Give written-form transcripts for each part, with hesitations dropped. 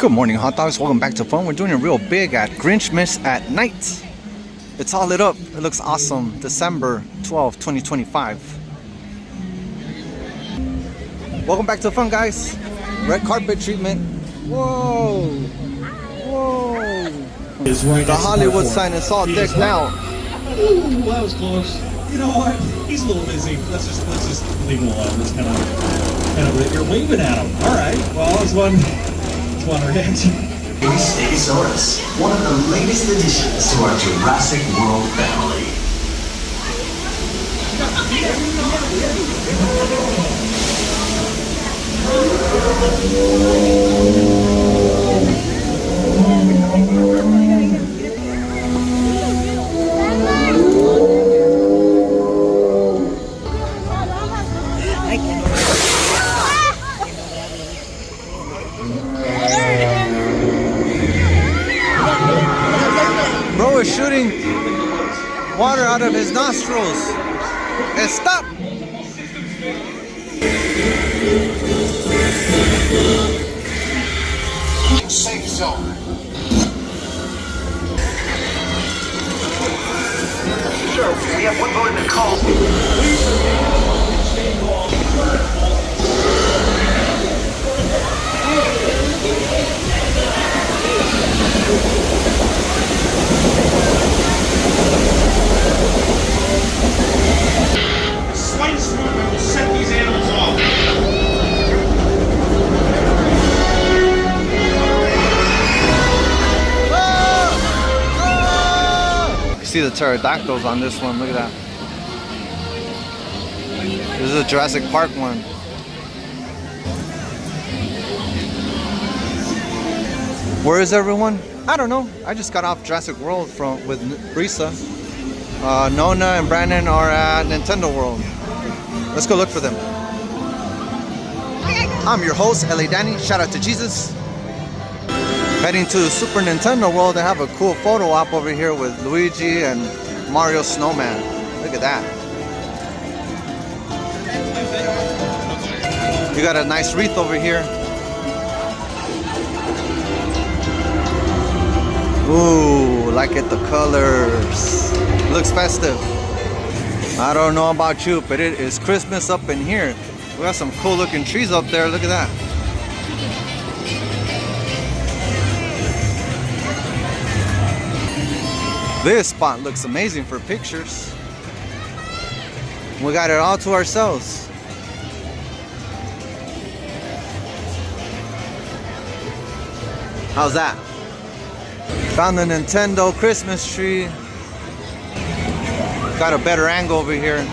Good morning, hot dogs. Welcome back to fun. We're doing it real big at Grinch-mas at night. It's all lit up. It looks awesome. December 12th, 2025. Welcome back to fun, guys. Red carpet treatment. Whoa. Whoa. The Hollywood sign is all decked out. Ooh, that was close. You know what? He's a little busy. Let's just leave him alone. It's kind of you're waving at him. All right. Well, it's one reaction. Stegosaurus, one of the latest additions to our Jurassic World family. Bro is shooting water out of his nostrils. And stop! Safe zone. Sure, we have one vote in the call. Slightest movement will set these animals off. You see the pterodactyls on this one. Look at that. This is a Jurassic Park one. Where is everyone? I don't know. I just got off Jurassic World with Risa. Nona and Brandon are at Nintendo World. Let's go look for them. I'm your host, LA Danny. Shout out to Jesus. Heading to Super Nintendo World. They have a cool photo op over here with Luigi and Mario Snowman. Look at that. You got a nice wreath over here. Ooh, like it, the colors. Looks festive. I don't know about you, but it is Christmas up in here. We got some cool looking trees up there. Look at that. This spot looks amazing for pictures. We got it all to ourselves. How's that? Found the Nintendo Christmas tree. Got a better angle over here.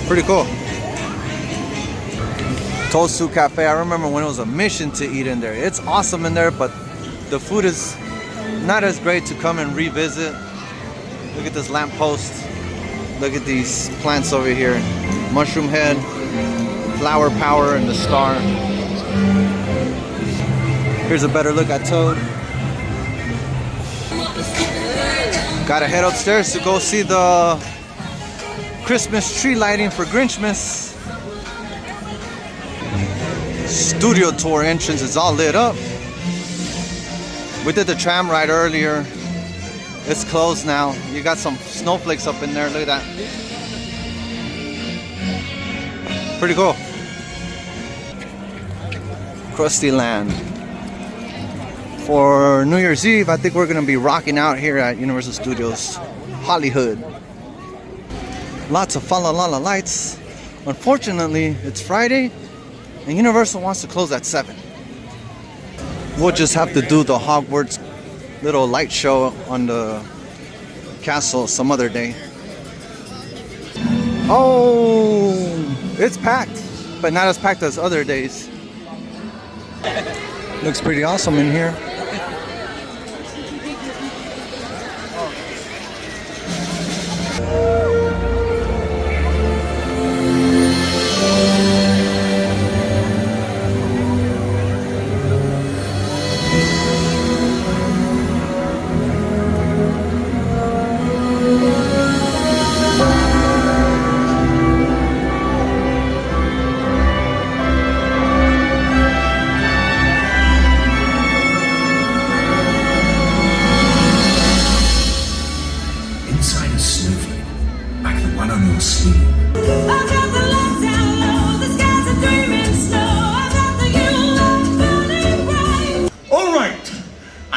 Pretty cool. Tosu Cafe. I remember when it was a mission to eat in there. It's awesome in there, but the food is not as great to come and revisit. Look at this lamppost. Look at these plants over here. Mushroom head, flower power, and the star. Here's a better look at Toad. Gotta head upstairs to go see the Christmas tree lighting for Grinchmas. Studio tour entrance is all lit up. We did the tram ride earlier. It's closed now. You got some snowflakes up in there. Look at that. Pretty cool. Krusty Land. For New Year's Eve, I think we're gonna be rocking out here at Universal Studios Hollywood. Lots of fa la la la lights. Unfortunately, it's Friday and Universal wants to close at 7. We'll just have to do the Hogwarts little light show on the castle some other day. Oh, it's packed, but not as packed as other days. Looks pretty awesome in here.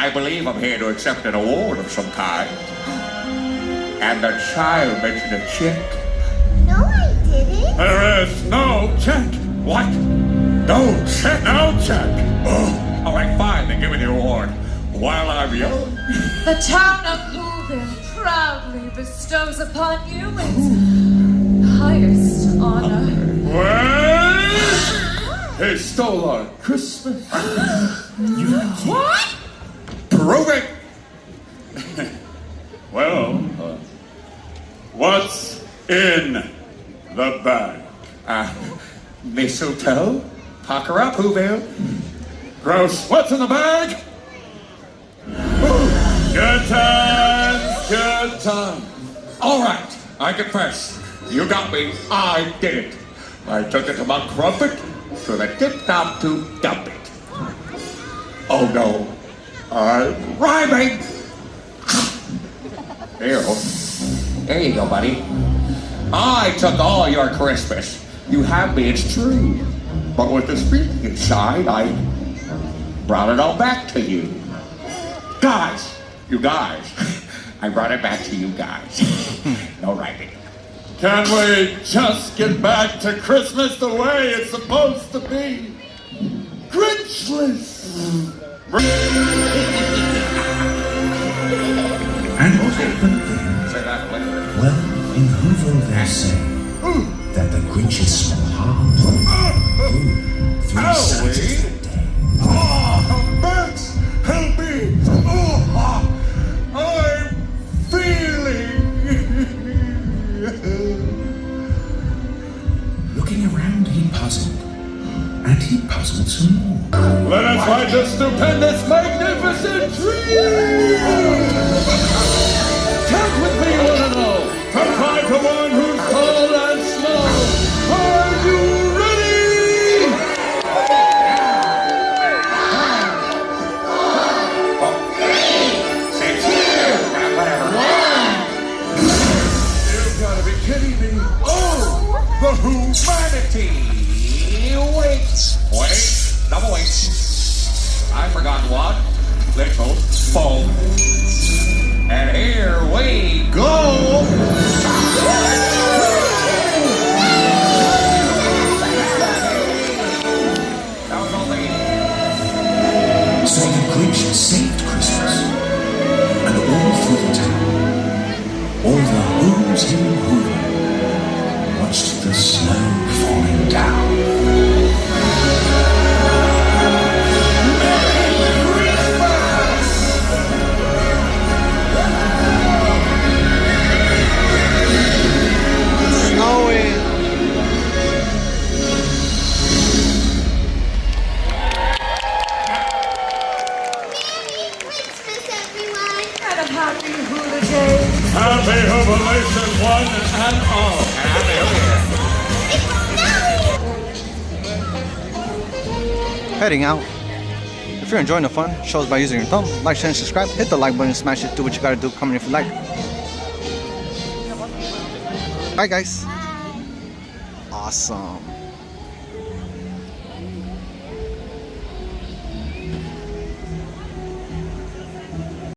I believe I'm here to accept an award of some kind. And the child mentioned a check. No, I didn't. There is no check. What? No check? No check. Oh, all right, fine. Then give me the award. While I'm young. The town of who-ville proudly bestows upon you its highest honor. Well, he stole our Christmas. What? Prove it. Well, what's in the bag? Mistletoe? Pack her up, who-ville. Gross. What's in the bag? Ooh, good times, good times. All right, I confess. You got me. I did it. I took it to my crumpet, to the tip-top to dump it. Oh no, I'm rhyming. There you go, buddy. I took all your Christmas. You have me, it's true. But with this feeling inside, I brought it all back to you. Guys, you guys. I brought it back to you guys. No rhyming. Can we just get back to Christmas the way it's supposed to be? Grinchless! And what happened then? Well, in who-ville they say that the Grinch's small heart grew 3 sizes that day. Oh, Max, help me! Oh, I'm feeling... Looking around, he puzzled. And he puzzled some more. Let us find the stupendous, magnificent tree! Count with me, one and all, from 5 to 1 who's tall and small. Are you ready? You've got to be kidding me. Oh, the humanity. Wait, double wait. I forgot what. Little foam. And here we go. That was only... So the Grinch saved Christmas. And all through the town, all the who's in who watched the snow falling down. Happy holidays. Happy Jubilation, one and all. Heading out. If you're enjoying the fun, show us by using your thumb, like, share, and subscribe. Hit the like button, smash it, do what you gotta do, comment if you like. Bye guys. Awesome.